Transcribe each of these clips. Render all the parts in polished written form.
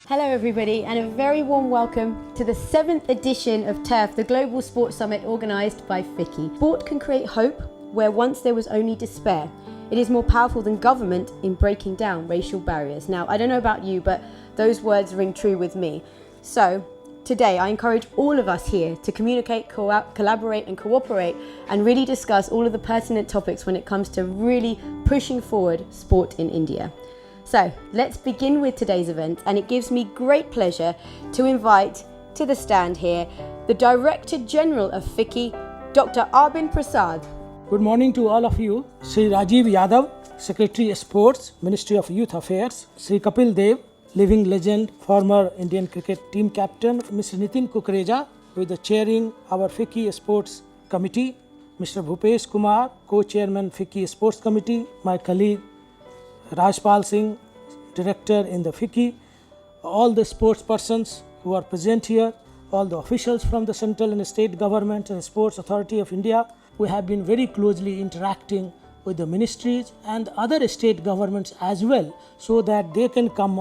Hello everybody, and a very warm welcome to the 7th edition of TURF, the Global Sports Summit organised by FICCI. Sport can create hope where once there was only despair. It is more powerful than government in breaking down racial barriers. Now, I don't know about you, but those words ring true with me. So, today I encourage all of us here to communicate, collaborate and cooperate and really discuss all of the pertinent topics when it comes to really pushing forward sport in India. So let's begin with today's event, and it gives me great pleasure to invite to the stand here the Director General of FICCI, Dr. Arvind Prasad. Good morning to all of you. Sri Rajiv Yadav, Secretary Sports, Ministry of Youth Affairs. Sri Kapil Dev, living legend, former Indian cricket team captain. Mr. Nitin Kukreja, with the chairing our FICCI Sports Committee. Mr. Bhupesh Kumar, Co-Chairman FICCI Sports Committee. My colleague Rajpal Singh, Director in the FICCI, all the sports persons who are present here, all the officials from the central and state government and Sports Authority of India. We have been very closely interacting with the ministries and other state governments as well, so that they can come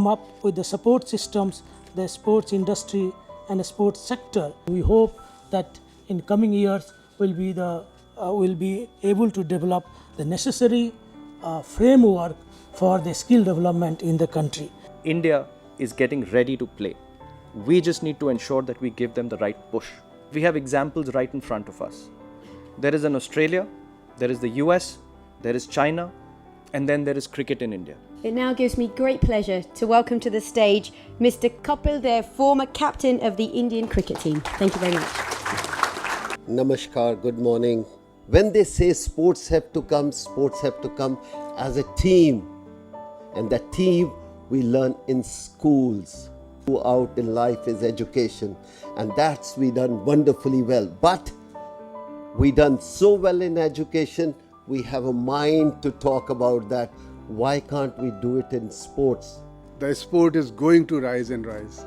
up with the support systems, the sports industry and the sports sector. We hope that in coming years we'll be able to develop the necessary framework for the skill development in the country. India is getting ready to play. We just need to ensure that we give them the right push. We have examples right in front of us. There is an Australia, there is the US, there is China, and then there is cricket in India. It now gives me great pleasure to welcome to the stage Mr. Kapil Dev, former captain of the Indian cricket team. Thank you very much. Namaskar, good morning. When they say sports have to come as a team. And that team we learn in schools. Throughout in life is education. And that's we done wonderfully well. But we done so well in education, we have a mind to talk about that. Why can't we do it in sports? The sport is going to rise and rise.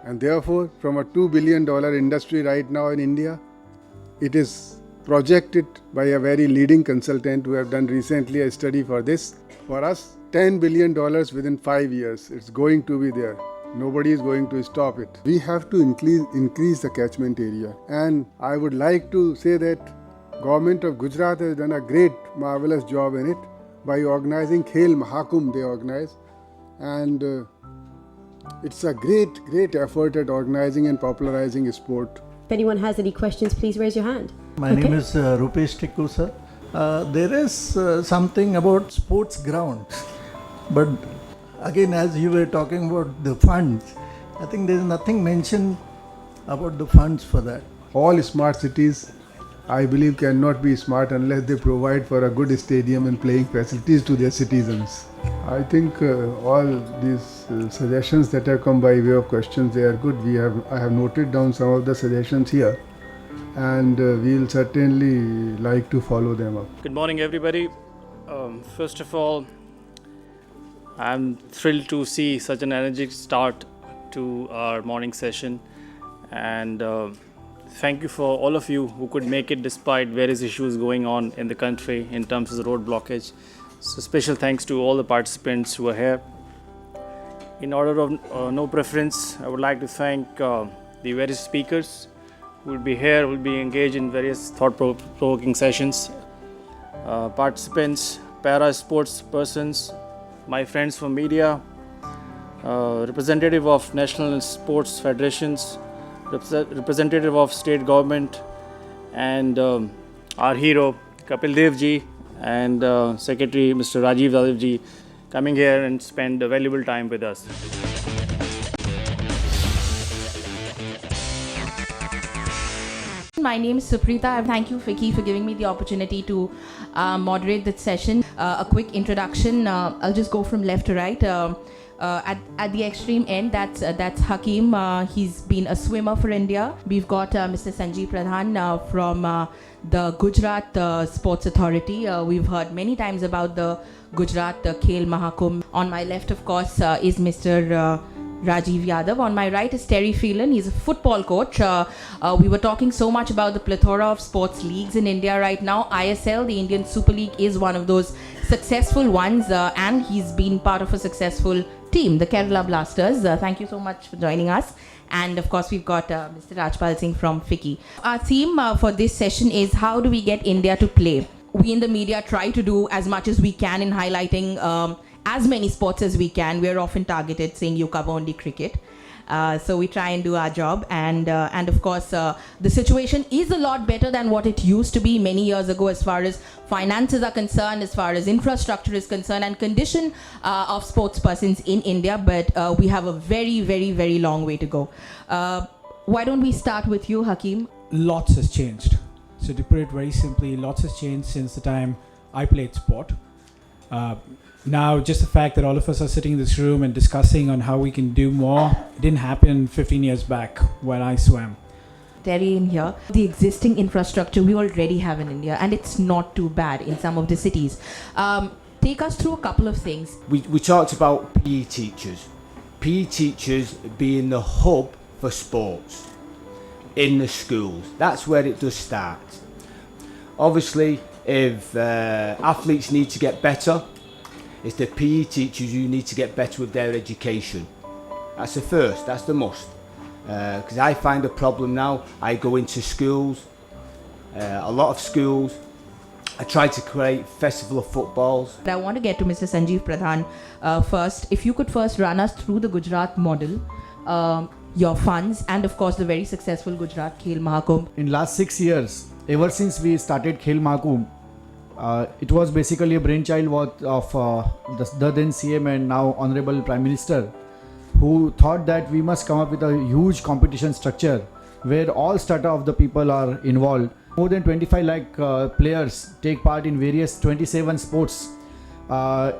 And therefore, from a $2 billion industry right now in India, it is projected by a very leading consultant who have done recently a study for this. For us, $10 billion within 5 years. It's going to be there. Nobody is going to stop it. We have to increase the catchment area. And I would like to say that Government of Gujarat has done a great, marvelous job in it by organizing Khel Mahakumbh they organize. And it's a great effort at organizing and popularizing sport. If anyone has any questions, please raise your hand. My name is Rupesh Tikku, sir. There is something about sports ground, but again, as you were talking about the funds, I think there is nothing mentioned about the funds for that. All smart cities, I believe, cannot be smart unless they provide for a good stadium and playing facilities to their citizens. I think all these suggestions that have come by way of questions, they are good. I have noted down some of the suggestions here, and we'll certainly like to follow them up. Good morning, everybody. First of all, I'm thrilled to see such an energetic start to our morning session, and thank you for all of you who could make it despite various issues going on in the country in terms of the road blockage. So special thanks to all the participants who are here. In order of no preference, I would like to thank the various speakers who will be here, will be engaged in various thought-provoking sessions. Participants, para-sports persons, my friends from media, representative of national sports federations, representative of state government, and our hero Kapil Dev ji and Secretary Mr. Rajiv Yadav ji coming here and spend a valuable time with us. My name is Suprita. Thank you, FICCI, for giving me the opportunity to moderate this session. A quick introduction. I'll just go from left to right. At the extreme end, that's Hakeem. He's been a swimmer for India. We've got Mr. Sanjeev Pradhan from the Gujarat Sports Authority. We've heard many times about the Gujarat Khel Mahakumbh. On my left, of course, is Mr. Rajiv Yadav. On my right is Terry Phelan. He's a football coach. We were talking so much about the plethora of sports leagues in India right now. ISL, the Indian Super League, is one of those successful ones, and he's been part of a successful team, the Kerala Blasters. Thank you so much for joining us. And of course, we've got Mr. Rajpal Singh from FICCI. Our theme for this session is how do we get India to play? We in the media try to do as much as we can in highlighting as many sports as we can. We're often targeted saying you cover only cricket. So we try and do our job, and of course the situation is a lot better than what it used to be many years ago as far as finances are concerned, as far as infrastructure is concerned, and condition of sports persons in India, but we have a very, very, very long way to go. Why don't we start with you, Hakeem? Lots has changed. So to put it very simply, lots has changed since the time I played sport. Now, just the fact that all of us are sitting in this room and discussing on how we can do more didn't happen 15 years back when I swam. Terry in here. The existing infrastructure we already have in India, and it's not too bad in some of the cities. Take us through a couple of things. We talked about PE teachers. PE teachers being the hub for sports in the schools. That's where it does start. Obviously, if athletes need to get better, it's the PE teachers who need to get better with their education. That's the first, that's the must. Because I find a problem now. I go into schools, a lot of schools. I try to create festival of footballs. I want to get to Mr. Sanjeev Pradhan first. If you could first run us through the Gujarat model, your funds, and of course the very successful Gujarat Khel Mahakumbh. In last 6 years, ever since we started Khel Mahakumbh, it was basically a brainchild of the then CM and now Honorable Prime Minister, who thought that we must come up with a huge competition structure where all strata of the people are involved. More than 25 lakh players take part in various 27 sports,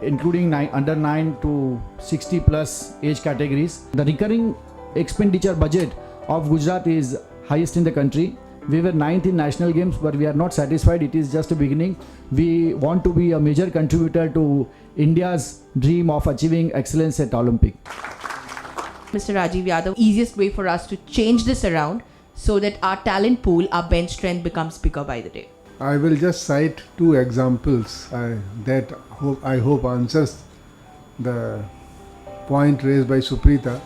including under 9 to 60 plus age categories. The recurring expenditure budget of Gujarat is highest in the country. We were 9th in national games, but we are not satisfied. It is just a beginning. We want to be a major contributor to India's dream of achieving excellence at Olympic. Mr. Rajiv Yadav, easiest way for us to change this around so that our talent pool, our bench strength becomes bigger by the day. I will just cite two examples that I hope answers the point raised by Suprita.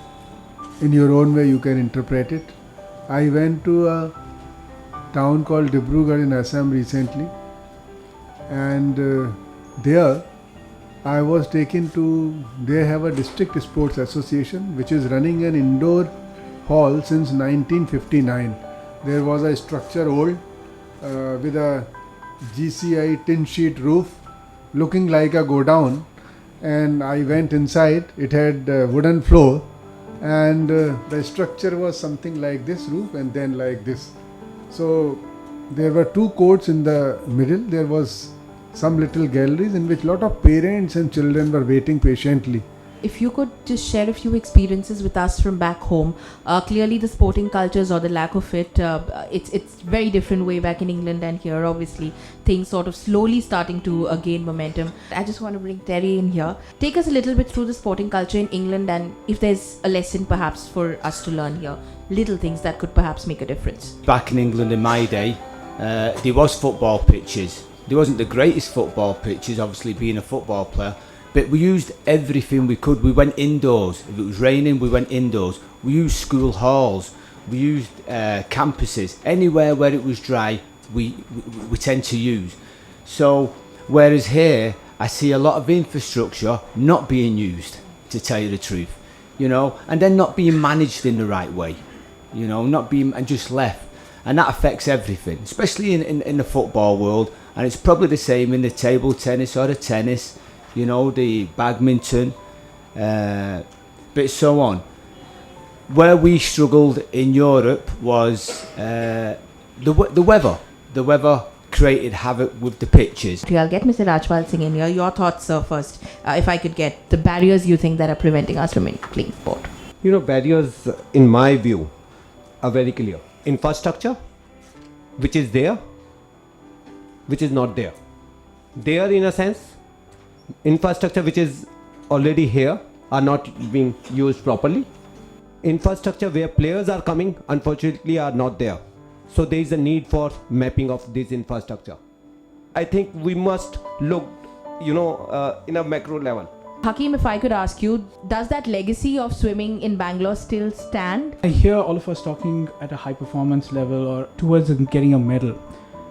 In your own way, you can interpret it. I went to a town called Dibrugarh in Assam recently, and there I was taken to, they have a district sports association which is running an indoor hall since 1959. There was a structure old with a GCI tin sheet roof looking like a godown, and I went inside. It had wooden floor, and the structure was something like this roof and then like this. So there were two courts in the middle. There was some little galleries in which a lot of parents and children were waiting patiently. If you could just share a few experiences with us from back home. Clearly the sporting cultures or the lack of it, it's very different way back in England and here. Obviously things sort of slowly starting to gain momentum. I just want to bring Terry in here. Take us a little bit through the sporting culture in England, and if there's a lesson perhaps for us to learn here, little things that could perhaps make a difference. Back in England in my day, there was football pitches. There wasn't the greatest football pitches, obviously being a football player, but we used everything we could. We went indoors. If it was raining, we went indoors. We used school halls. We used campuses. Anywhere where it was dry, we tend to use. So, whereas here, I see a lot of infrastructure not being used, to tell you the truth, you know, and then not being managed in the right way, you know, not being, and just left. And that affects everything, especially in the football world. And it's probably the same in the table tennis or the tennis, you know, the badminton, but so on. Where we struggled in Europe was The weather created havoc with the pitches. I'll get Mr. Rajpal Singh in here. Your thoughts, sir, first. If I could get the barriers you think that are preventing us from playing sport. You know, barriers, in my view, are very clear. Infrastructure, which is there, which is not there. There, in a sense, infrastructure which is already here are not being used properly. Infrastructure where players are coming, unfortunately, are not there. So there is a need for mapping of this infrastructure. I think we must look, in a macro level. Hakeem, if I could ask you, does that legacy of swimming in Bangalore still stand? I hear all of us talking at a high performance level or towards getting a medal.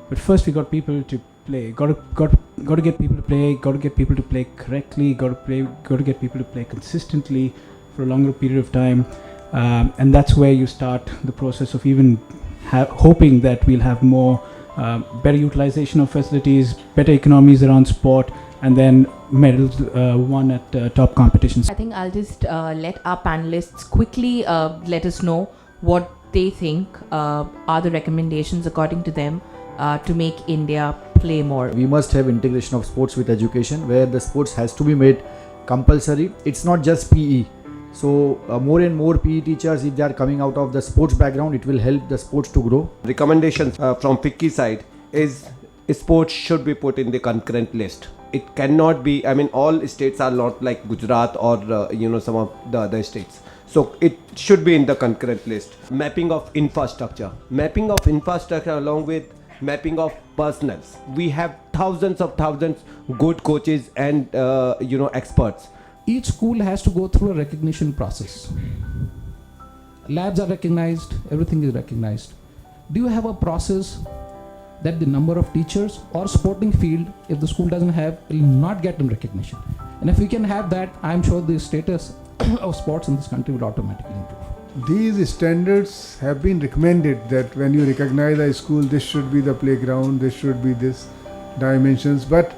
But first we got people to play. Got to get people to play. Got to get people to play correctly. Got to get people to play consistently for a longer period of time. And that's where you start the process of even hoping that we'll have more better utilization of facilities, better economies around sport, and then medals won at top competitions. I think I'll just let our panelists quickly let us know what they think are the recommendations according to them to make India play more. We must have integration of sports with education, where the sports has to be made compulsory. It's not just PE. So more and more PE teachers, if they are coming out of the sports background, it will help the sports to grow. Recommendations from FICCI side is sports should be put in the concurrent list. It cannot be, all states are not like Gujarat or, some of the other states. So it should be in the concurrent list. Mapping of infrastructure. Mapping of infrastructure along with mapping of personals. We have thousands good coaches and, experts. Each school has to go through a recognition process. Labs are recognized, everything is recognized. Do you have a process that the number of teachers or sporting field, if the school doesn't have, will not get them recognition? And if we can have that, I'm sure the status of sports in this country will automatically improve. These standards have been recommended that when you recognize a school, this should be the playground, this should be this dimensions, but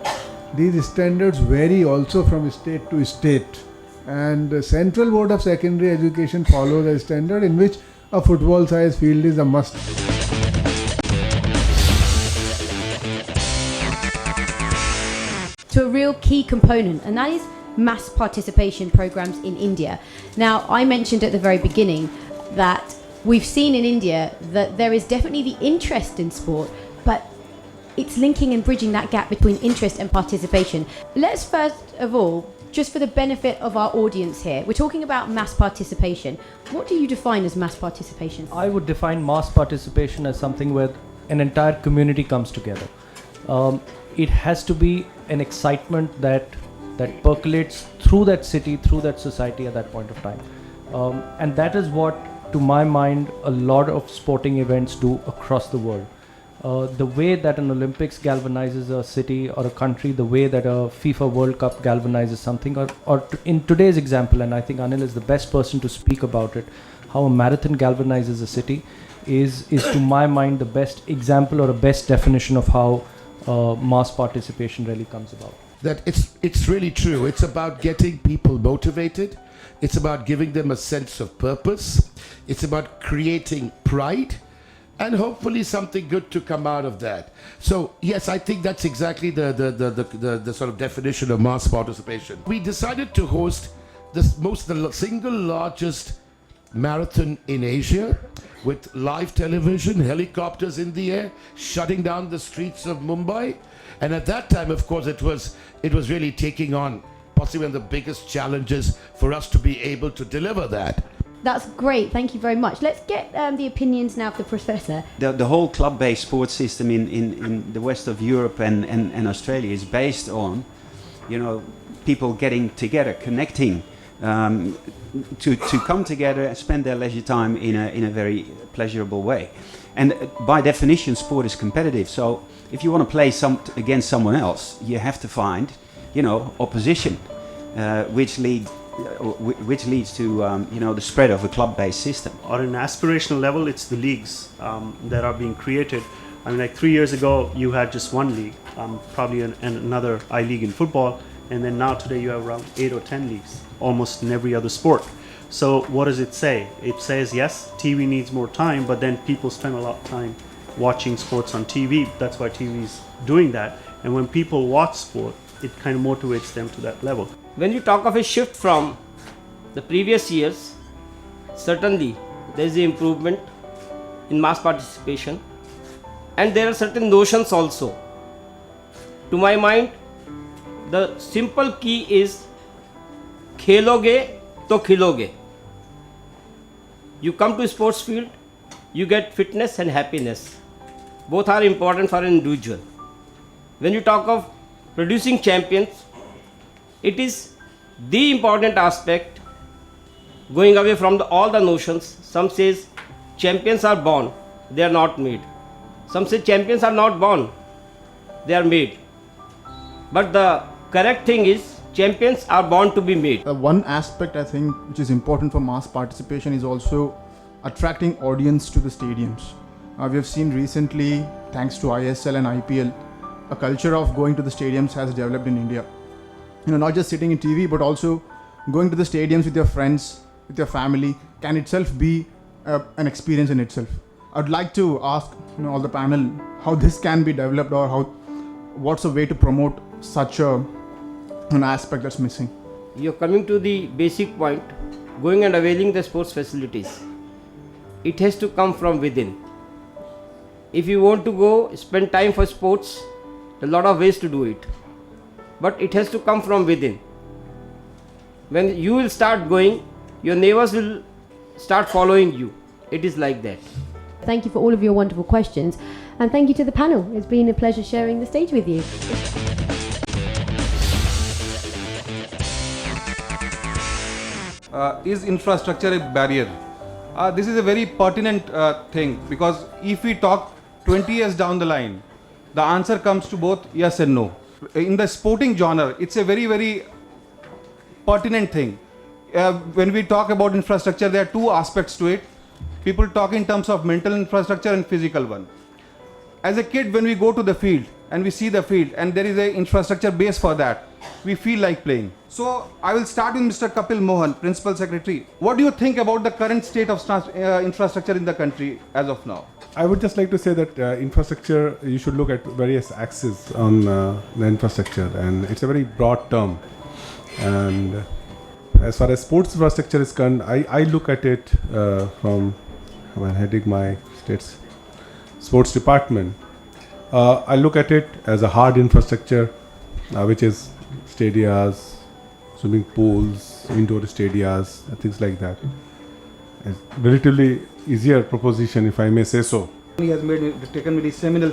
these standards vary also from state to state, and the Central Board of Secondary Education follows a standard in which a football size field is a must. To a real key component, and that is mass participation programs in India. Now, I mentioned at the very beginning that we've seen in India that there is definitely the interest in sport, but it's linking and bridging that gap between interest and participation. Let's first of all, just for the benefit of our audience here, we're talking about mass participation. What do you define as mass participation? I would define mass participation as something where an entire community comes together. It has to be an excitement that percolates through that city, through that society at that point of time. And that is what, to my mind, a lot of sporting events do across the world. The way that an Olympics galvanizes a city or a country, the way that a FIFA World Cup galvanizes something, or in today's example, and I think Anil is the best person to speak about it, how a marathon galvanizes a city is to my mind the best example or a best definition of how mass participation really comes about. That it's really true. It's about getting people motivated. It's about giving them a sense of purpose. It's about creating pride, and hopefully something good to come out of that. So yes, I think that's exactly the sort of definition of mass participation. We decided to host the single largest marathon in Asia, with live television, helicopters in the air, shutting down the streets of Mumbai. And at that time, of course, it was really taking on possibly one of the biggest challenges for us to be able to deliver that. That's great, thank you very much. Let's get the opinions now of the professor. The whole club-based sports system in the west of Europe and Australia is based on, people getting together, connecting, to come together and spend their leisure time in a very pleasurable way. And by definition, sport is competitive. So if you want to play against someone else, you have to find, opposition, which leads to the spread of a club-based system. On an aspirational level, it's the leagues that are being created. Like 3 years ago, you had just one league, probably another I-League in football, and then now today you have around 8 or 10 leagues, almost in every other sport. So what does it say? It says, yes, TV needs more time, but then people spend a lot of time watching sports on TV. That's why TV is doing that. And when people watch sport, it kind of motivates them to that level. When you talk of a shift from the previous years, certainly there is an improvement in mass participation, and there are certain notions also. To my mind, the simple key is खेलोगे तो खिलोगे. You come to sports field, you get fitness and happiness. Both are important for an individual. When you talk of producing champions, it is the important aspect, going away from all the notions. Some says champions are born, they are not made. Some say champions are not born, they are made. But the correct thing is champions are born to be made. One aspect I think which is important for mass participation is also attracting audience to the stadiums. We have seen recently, thanks to ISL and IPL, a culture of going to the stadiums has developed in India. Not just sitting in TV, but also going to the stadiums with your friends, with your family, can itself be an experience in itself. I'd like to ask all the panel how this can be developed, or what's a way to promote such an aspect that's missing. You're coming to the basic point, going and availing the sports facilities. It has to come from within. If you want to go spend time for sports, there are a lot of ways to do it. But it has to come from within. When you will start going, your neighbors will start following you. It is like that. Thank you for all of your wonderful questions, and thank you to the panel. It's been a pleasure sharing the stage with you. Is infrastructure a barrier? This is a very pertinent thing, because if we talk 20 years down the line, the answer comes to both yes and no. In the sporting genre, it's a very, very pertinent thing. When we talk about infrastructure, there are two aspects to it. People talk in terms of mental infrastructure and physical one. As a kid, when we go to the field and we see the field and there is an infrastructure base for that, we feel like playing. So I will start with Mr. Kapil Mohan, Principal Secretary. What do you think about the current state of infrastructure in the country as of now? I would just like to say that infrastructure, you should look at various axes on the infrastructure, and it's a very broad term. And as far as sports infrastructure is concerned, I look at it from when heading my state's sports department. I look at it as a hard infrastructure, which is stadias, swimming pools, indoor stadias, things like that. It's relatively easier proposition, if I may say so. He has taken very seminal